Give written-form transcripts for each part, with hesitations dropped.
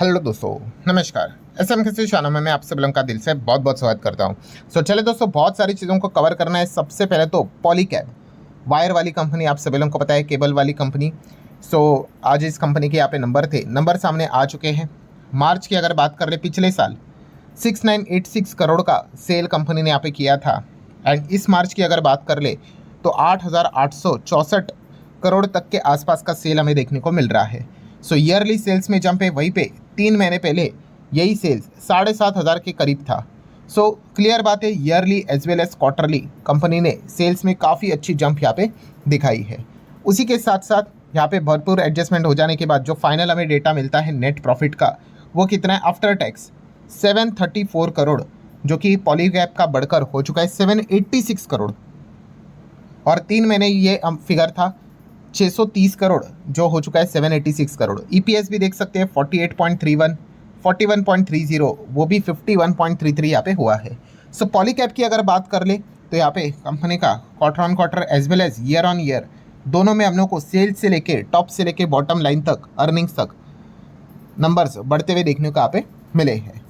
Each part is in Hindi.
हेलो दोस्तों, नमस्कार। एसएम किसी चैनल में मैं आप सब लोगों का दिल से बहुत बहुत स्वागत करता हूं। चले दोस्तों, बहुत सारी चीज़ों को कवर करना है। सबसे पहले तो पॉलीकैब वायर वाली कंपनी, आप सभी लोगों को पता है, केबल वाली कंपनी। आज इस कंपनी के यहाँ पे नंबर सामने आ चुके हैं। मार्च की अगर बात कर ले, पिछले साल 6986 करोड़ का सेल कंपनी ने यहाँ पे किया था। एंड इस मार्च की अगर बात कर ले तो 8864 करोड़ तक के आसपास का सेल हमें देखने को मिल रहा है। ईयरली सेल्स में जंप है। वहीं पे 3 महीने पहले यही सेल्स 7,500 के करीब था। क्लियर बात है, yearly as well as quarterly company ने सेल्स में काफ़ी अच्छी जंप यहाँ पे दिखाई है। उसी के साथ साथ यहाँ पे भरपूर एडजस्टमेंट हो जाने के बाद जो फाइनल हमें डेटा मिलता है नेट प्रॉफिट का, वो कितना है आफ्टर टैक्स 734 करोड़, जो कि पॉलीकैब का बढ़कर हो चुका है 786 करोड़। और 3 महीने ये फिगर था 630 करोड़, जो हो चुका है 786 करोड़। ईपीएस भी देख सकते हैं 48.31, 41.30, वो भी 51.33 यहाँ पे हुआ है। पॉलीकैब की अगर बात कर ले तो यहाँ पे कंपनी का quarter on quarter as well as year on year दोनों में हम लोग को सेल्स से लेके टॉप से लेके बॉटम लाइन तक, अर्निंग्स तक नंबर्स बढ़ते हुए देखने को यहाँ पे मिले हैं।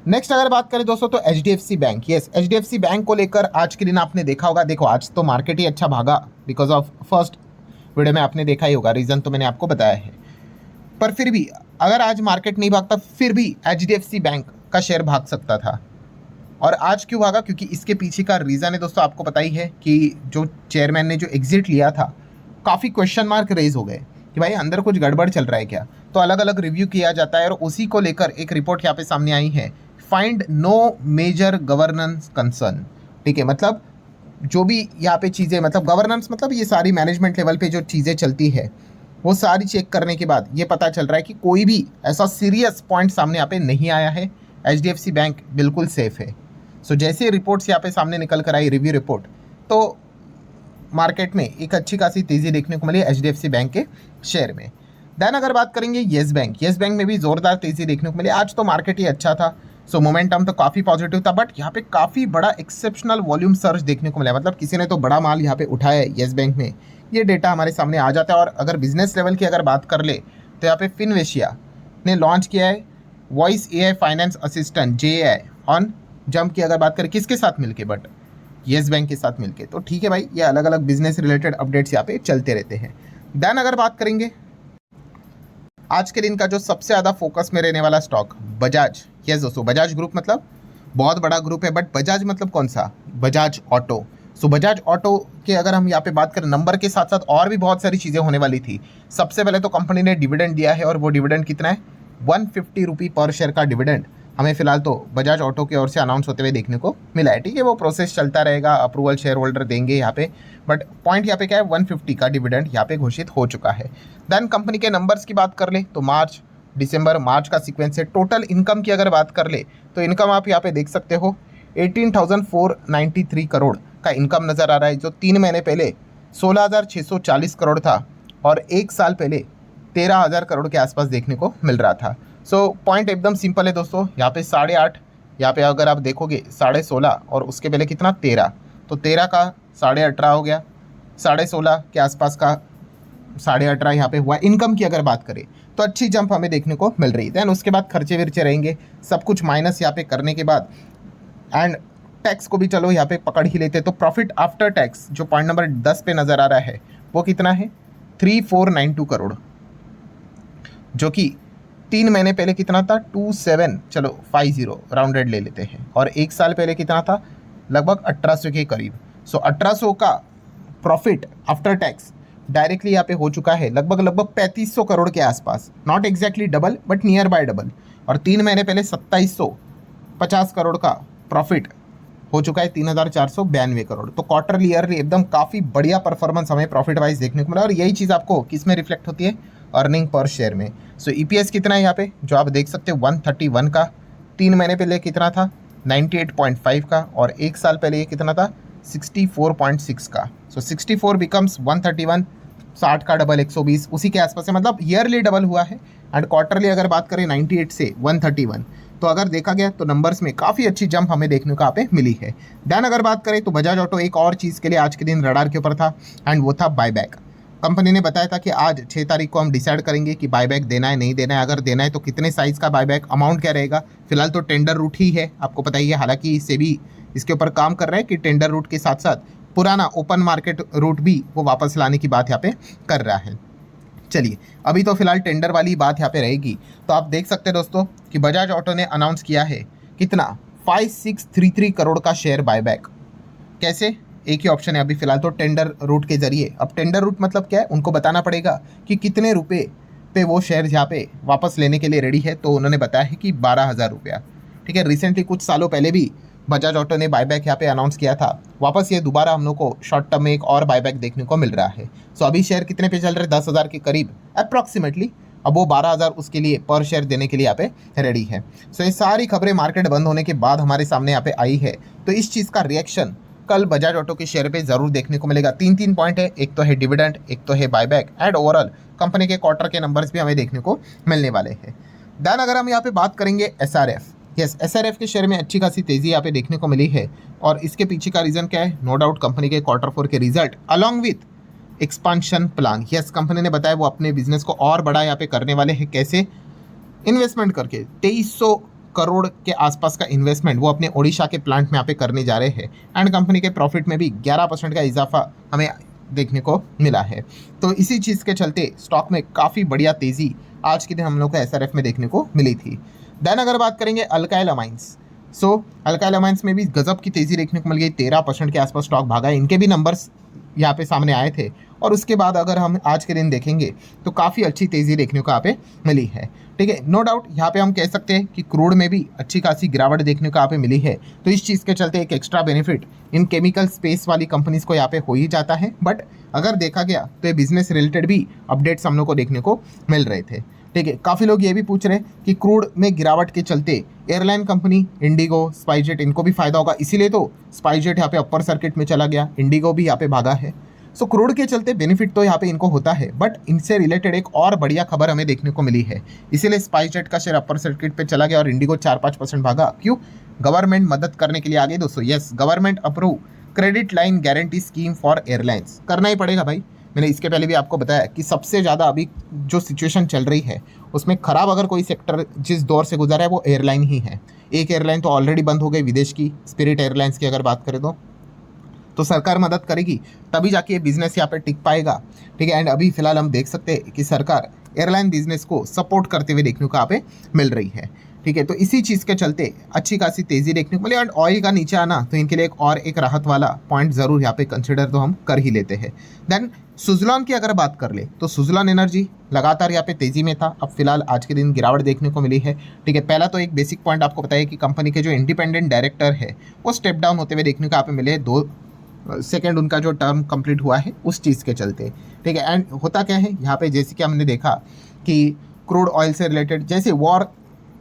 नेक्स्ट अगर बात करें दोस्तों तो HDFC bank. Yes, HDFC bank को लेकर आज के दिन आपने देखा होगा, देखो आज तो मार्केट ही अच्छा भागा बिकॉज ऑफ फर्स्ट वीडियो में आपने देखा ही होगा, रीज़न तो मैंने आपको बताया है। पर फिर भी अगर आज मार्केट नहीं भागता फिर भी एचडीएफसी बैंक का शेयर भाग सकता था। और आज क्यों भागा? क्योंकि इसके पीछे का रीज़न है दोस्तों, आपको पता ही है कि जो चेयरमैन ने जो एग्जिट लिया था, काफ़ी क्वेश्चन मार्क रेज हो गए कि भाई अंदर कुछ गड़बड़ चल रहा है क्या। तो अलग अलग रिव्यू किया जाता है और उसी को लेकर एक रिपोर्ट यहाँ पे सामने आई है, find no major governance concern. ठीक है, मतलब जो भी यहाँ पे चीज़ें, मतलब गवर्नेंस मतलब ये सारी मैनेजमेंट लेवल पे जो चीज़ें चलती है वो सारी चेक करने के बाद ये पता चल रहा है कि कोई भी ऐसा सीरियस पॉइंट सामने यहाँ पे नहीं आया है। एचडीएफसी बैंक बिल्कुल सेफ है। जैसे रिपोर्ट्स यहाँ पे सामने निकल कर आई, रिव्यू रिपोर्ट, तो मार्केट में एक अच्छी खासी तेज़ी देखने को मिली एचडीएफसी बैंक के शेयर में। देन अगर बात करेंगे येस बैंक में भी ज़ोरदार तेज़ी देखने को मिली। आज तो मार्केट ही अच्छा था, मोमेंटम तो काफ़ी पॉजिटिव था, बट यहाँ पे काफ़ी बड़ा एक्सेप्शनल वॉल्यूम सर्ज देखने को मिला। मतलब किसी ने तो बड़ा माल यहाँ पे उठाया है येस बैंक में, ये डेटा हमारे सामने आ जाता है। और अगर बिजनेस लेवल की अगर बात कर ले तो यहाँ पे फिनवेशिया ने लॉन्च किया है voice AI finance assistant JAI on jump की अगर बात करें किसके साथ मिलके, बट येस बैंक के साथ मिलके। तो ठीक है भाई, ये अलग अलग बिजनेस रिलेटेड अपडेट्स यहाँ पे चलते रहते हैं। देन अगर बात करेंगे आज के दिन का जो सबसे ज़्यादा फोकस में रहने वाला स्टॉक, बजाज। यस दोस्तों, बजाज ग्रुप मतलब बहुत बड़ा ग्रुप है, बट बजाज मतलब कौन सा? बजाज ऑटो। बजाज ऑटो के अगर हम यहाँ पे बात करें, नंबर के साथ साथ और भी बहुत सारी चीज़ें होने वाली थी। सबसे पहले तो कंपनी ने डिविडेंड दिया है और वो डिविडेंड कितना है? 150 रुपये पर शेयर का डिविडेंड हमें फिलहाल तो बजाज ऑटो की ओर से अनाउंस होते हुए देखने को मिला है। ठीक है, वो प्रोसेस चलता रहेगा, अप्रूवल शेयर होल्डर देंगे यहाँ पे, बट पॉइंट यहाँ पे क्या है, 150 का डिविडेंड यहाँ पे घोषित हो चुका है। देन कंपनी के नंबर्स की बात कर ले तो मार्च का सीक्वेंस है। टोटल इनकम की अगर बात कर ले तो इनकम आप यहाँ पे देख सकते हो 18,493 करोड़ का इनकम नज़र आ रहा है, जो 3 महीने पहले 16,640 करोड़ था और एक साल पहले 13,000 करोड़ के आसपास देखने को मिल रहा था। पॉइंट एकदम सिंपल है दोस्तों, यहाँ पे 8.5, यहाँ पे अगर आप देखोगे 16.5 और उसके पहले कितना 13, तो 13 का 18.5 हो गया, 16.5 के आसपास का 18.5 यहाँ पे हुआ। इनकम की अगर बात करें तो अच्छी जंप हमें देखने को मिल रही है। दैन उसके बाद खर्चे विर्चे रहेंगे, सब कुछ माइनस यहाँ पे करने के बाद, एंड टैक्स को भी चलो यहाँ पे पकड़ ही लेते, तो प्रॉफिट आफ्टर टैक्स जो पॉइंट नंबर 10 पे नज़र आ रहा है वो कितना है? 3492 करोड़, जो कि 3 महीने पहले कितना था? 2750 राउंडेड ले लेते हैं, और एक साल पहले कितना था? लगभग 1800 के करीब। 1800 का प्रॉफिट आफ्टर टैक्स डायरेक्टली यहाँ पे हो चुका है लगभग 3500 करोड़ के आसपास। Not exactly double but near by double. और 3 महीने पहले 2750 करोड़ का प्रॉफिट हो चुका है 3492 करोड़। तो क्वार्टरली ईयरली एकदम काफ़ी बढ़िया परफॉर्मेंस हमें प्रॉफिट वाइज देखने को मिला। और यही चीज़ आपको किस में रिफ्लेक्ट होती है? अर्निंग पर शेयर में। ईपीएस कितना है यहाँ पे जो आप देख सकते हो 131 का, 3 महीने पहले कितना था? 98.5 का, और एक साल पहले ये कितना था? 64.6 का। 64 बिकम्स 131, 60 का डबल 120, उसी के आसपास है, मतलब ईयरली डबल हुआ है। एंड क्वार्टरली अगर बात करें 98 से 131, तो अगर देखा गया तो नंबर्स में काफ़ी अच्छी जंप हमें देखने को यहाँ पे मिली है। देन अगर बात करें तो बजाज ऑटो एक और चीज़ के लिए आज के दिन रडार के ऊपर था, एंड वो था बायबैक। कंपनी ने बताया था कि आज 6 तारीख को हम डिसाइड करेंगे कि बायबैक देना है नहीं देना है, अगर देना है तो कितने साइज़ का बायबैक, अमाउंट क्या रहेगा। फिलहाल तो टेंडर रूट ही है, आपको पता ही है। हालांकि सेबी इसके ऊपर काम कर रहा है कि टेंडर रूट के साथ साथ पुराना ओपन मार्केट रूट भी वो वापस लाने की बात यहाँ पे कर रहा है। चलिए, अभी तो फिलहाल टेंडर वाली बात यहाँ पे रहेगी। तो आप देख सकते हैं दोस्तों कि बजाज ऑटो ने अनाउंस किया है कितना, 5633 करोड़ का शेयर बायबैक। कैसे? एक ही ऑप्शन है अभी फिलहाल तो, टेंडर रूट के जरिए। अब टेंडर रूट मतलब क्या है, उनको बताना पड़ेगा कि कितने रुपए पे वो शेयर यहाँ पे वापस लेने के लिए रेडी है। तो उन्होंने बताया है कि 12,000 रुपया। ठीक है, रिसेंटली कुछ सालों पहले भी बजाज ऑटो ने बायबैक यहाँ पे अनाउंस किया था, वापस ये दोबारा हम लोग को शॉर्ट टर्म में एक और बायबैक देखने को मिल रहा है। सो अभी शेयर कितने पे चल रहे हैं, 10,000 के करीब अप्रॉक्सीमेटली। अब वो 12,000 उसके लिए पर शेयर देने के लिए यहाँ पे रेडी है। सो ये सारी खबरें मार्केट बंद होने के बाद हमारे सामने यहाँ पे आई है। तो इस चीज़ का रिएक्शन कल बजाज ऑटो के शेयर पे जरूर देखने को मिलेगा। 3 पॉइंट है, एक तो है डिविडेंड, एक तो है बायबैक एंड ओवरऑल कंपनी के क्वार्टर के नंबर्स भी हमें देखने को मिलने वाले हैं। देन अगर हम यहाँ पे बात करेंगे SRF, यस SRF के शेयर में अच्छी खासी तेजी यहाँ पे देखने को मिली है। और इसके पीछे का रीज़न क्या है, नो डाउट कंपनी के Q4 के result along with expansion plan. Yes, company ने बताया वो अपने बिजनेस को और बड़ा यहाँ पे करने वाले हैं। कैसे? इन्वेस्टमेंट करके 2300 करोड़ के आसपास का इन्वेस्टमेंट वो अपने ओडिशा के प्लांट में यहाँ पे करने जा रहे हैं। एंड कंपनी के प्रॉफिट में भी 11% का इजाफा हमें देखने को मिला है। तो इसी चीज़ के चलते स्टॉक में काफ़ी बढ़िया तेज़ी आज के दिन हम लोग को SRF में देखने को मिली थी। देन अगर बात करेंगे अल्काइल अमाइंस, अल्काइल अमाइंस में भी गजब की तेज़ी देखने को मिल गई, 13% के आसपास स्टॉक भागा है। इनके भी नंबर्स यहाँ पे सामने आए थे। और उसके बाद अगर हम आज के दिन देखेंगे तो काफ़ी अच्छी तेज़ी देखने को यहाँ पे मिली है। ठीक है, नो डाउट यहाँ पे हम कह सकते हैं कि क्रूड में भी अच्छी खासी गिरावट देखने को यहाँ पे मिली है। तो इस चीज़ के चलते एक extra benefit in chemical space वाली कंपनीज को यहाँ पे हो ही जाता है। बट अगर देखा गया तो ये बिजनेस रिलेटेड भी अपडेट्स हम लोग को देखने को मिल रहे थे। ठीक है, काफ़ी लोग ये भी पूछ रहे हैं कि क्रूड में गिरावट के चलते एयरलाइन कंपनी इंडिगो, स्पाइसजेट इनको भी फायदा होगा, इसीलिए तो स्पाइसजेट यहाँ पे अपर सर्किट में चला गया, इंडिगो भी यहाँ पे भागा है। सो क्रूड के चलते बेनिफिट तो यहाँ पे इनको होता है, बट इनसे रिलेटेड एक और बढ़िया खबर हमें देखने को मिली है, इसीलिए स्पाइसजेट का शेयर अपर सर्किट पे चला गया और इंडिगो 4-5% भागा। क्यों? गवर्नमेंट मदद करने के लिए आ गई दोस्तों। Yes, government approve credit line guarantee scheme for airlines करना ही पड़ेगा भाई। मैंने इसके पहले भी आपको बताया कि सबसे ज़्यादा अभी जो सिचुएशन चल रही है उसमें ख़राब अगर कोई सेक्टर जिस दौर से गुजरा है वो एयरलाइन ही है। एक एयरलाइन तो ऑलरेडी बंद हो गई विदेश की, स्पिरिट एयरलाइंस की अगर बात करें तो सरकार मदद करेगी तभी जाके ये बिज़नेस यहाँ पे टिक पाएगा। ठीक है, एंड अभी फिलहाल हम देख सकते हैं कि सरकार एयरलाइन बिजनेस को सपोर्ट करते हुए देखने को यहाँ पे मिल रही है। ठीक है, तो इसी चीज़ के चलते अच्छी खासी तेज़ी देखने को मिली। एंड ऑयल का नीचे आना तो इनके लिए एक राहत वाला पॉइंट ज़रूर यहाँ पे कंसिडर तो हम कर ही लेते हैं। देन सुजलॉन की अगर बात कर ले तो सुजलॉन एनर्जी लगातार यहाँ पे तेज़ी में था, अब फिलहाल आज के दिन गिरावट देखने को मिली है। ठीक है, पहला तो एक बेसिक पॉइंट आपको बताया कि कंपनी के जो इंडिपेंडेंट डायरेक्टर है वो स्टेप डाउन होते हुए देखने को यहाँ पे मिले, 2 सेकेंड उनका जो टर्म कंप्लीट हुआ है उस चीज़ के चलते। ठीक है, एंड होता क्या है यहाँ पे, जैसे कि हमने देखा कि क्रूड ऑयल से रिलेटेड जैसे वॉर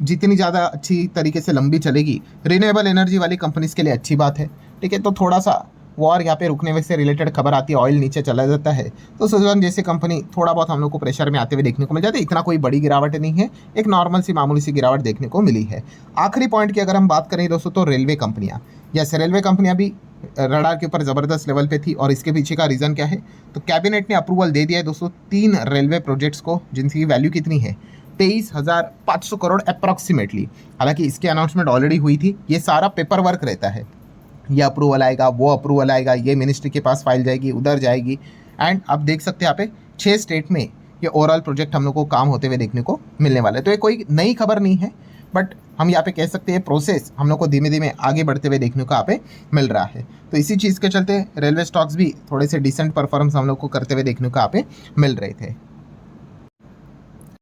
जितनी ज़्यादा अच्छी तरीके से लंबी चलेगी, रिन्यूएबल एनर्जी वाली कंपनीज के लिए अच्छी बात है। ठीक है, तो थोड़ा सा वॉर यहाँ पे रुकने से रिलेटेड खबर आती है, ऑयल नीचे चला जाता है, तो सुजलॉन जैसे कंपनी थोड़ा बहुत हम लोग को प्रेशर में आते हुए देखने को मिल जाता है। इतना कोई बड़ी गिरावट नहीं है, एक नॉर्मल सी मामूली सी गिरावट देखने को मिली है। आखिरी पॉइंट की अगर हम बात करें दोस्तों तो रेलवे कंपनियाँ, यस रेलवे कंपनियाँ भी रडार के ऊपर ज़बरदस्त लेवल पे थी। और इसके पीछे का रीज़न क्या है, तो कैबिनेट ने अप्रूवल दे दिया है दोस्तों 3 रेलवे प्रोजेक्ट्स को, जिनकी वैल्यू कितनी है 23,500 करोड़ अप्रॉक्सीमेटली। हालांकि इसकी अनाउंसमेंट ऑलरेडी हुई थी, ये सारा पेपर वर्क रहता है, ये अप्रूवल आएगा, वो अप्रूवल आएगा, ये मिनिस्ट्री के पास फाइल जाएगी, उधर जाएगी। एंड आप देख सकते हैं यहाँ पे 6 स्टेट में ये ओवरऑल प्रोजेक्ट हम लोग को काम होते हुए देखने को मिलने वाला है। तो ये कोई नई खबर नहीं है, बट हम यहाँ पे कह सकते हैं प्रोसेस हम लोग को धीमे धीमे आगे बढ़ते हुए देखने को यहाँ पे मिल रहा है। तो इसी चीज़ के चलते रेलवे स्टॉक्स भी थोड़े से डिसेंट परफॉर्मेंस हम लोग को करते हुए देखने को यहाँ पे मिल रहे थे।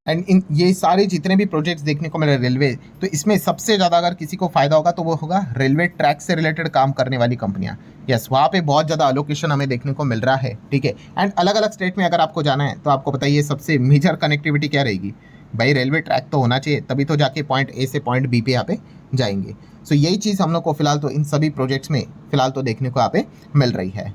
एंड इन ये सारे जितने भी प्रोजेक्ट्स देखने को मिल रहे रेलवे, तो इसमें सबसे ज़्यादा अगर किसी को फ़ायदा होगा तो वो होगा रेलवे ट्रैक से रिलेटेड काम करने वाली कंपनियां। यस, वहाँ पे बहुत ज़्यादा अलोकेशन हमें देखने को मिल रहा है। ठीक है, एंड अलग अलग स्टेट में अगर आपको जाना है तो आपको बताइए सबसे मेजर कनेक्टिविटी क्या रहेगी भाई, रेलवे ट्रैक तो होना चाहिए, तभी तो जाके पॉइंट ए से पॉइंट बी पे यहाँ पे जाएंगे। सो यही चीज़ हम लोग को फिलहाल तो इन सभी प्रोजेक्ट्स में फिलहाल तो देखने को यहाँ पे मिल रही है।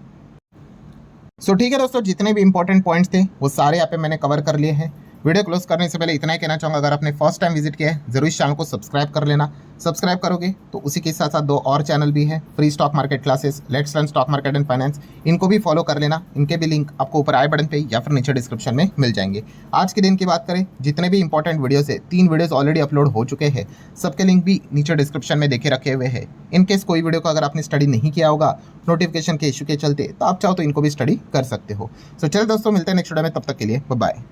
सो ठीक है दोस्तों, जितने भी इंपॉर्टेंट पॉइंट्स थे वो सारे यहाँ पे मैंने कवर कर लिए हैं। वीडियो क्लोज करने से पहले इतना ही कहना चाहूँगा, अगर आपने फर्स्ट टाइम विजिट किया है जरूर इस चैनल को सब्सक्राइब कर लेना। सब्सक्राइब करोगे तो उसी के साथ साथ 2 और चैनल भी है, free stock market classes, let's learn stock market and finance, इनको भी फॉलो कर लेना। इनके भी लिंक आपको ऊपर आई बटन पे या फिर नीचे डिस्क्रिप्शन में मिल जाएंगे। आज के दिन की बात करें, जितने भी इंपॉर्टेंट वीडियोस है 3 वीडियोस ऑलरेडी अपलोड हो चुके हैं, सबके लिंक भी नीचे डिस्क्रिप्शन में देखे रखे हुए हैं। इनकेस कोई वीडियो को अगर आपने स्टडी नहीं किया होगा नोटिफिकेशन के इशू के चलते, तो आप चाहो तो इनको भी स्टडी कर सकते हो। सो चलो दोस्तों, मिलते हैं नेक्स्ट वीडियो में, तब तक के लिए बाय बाय।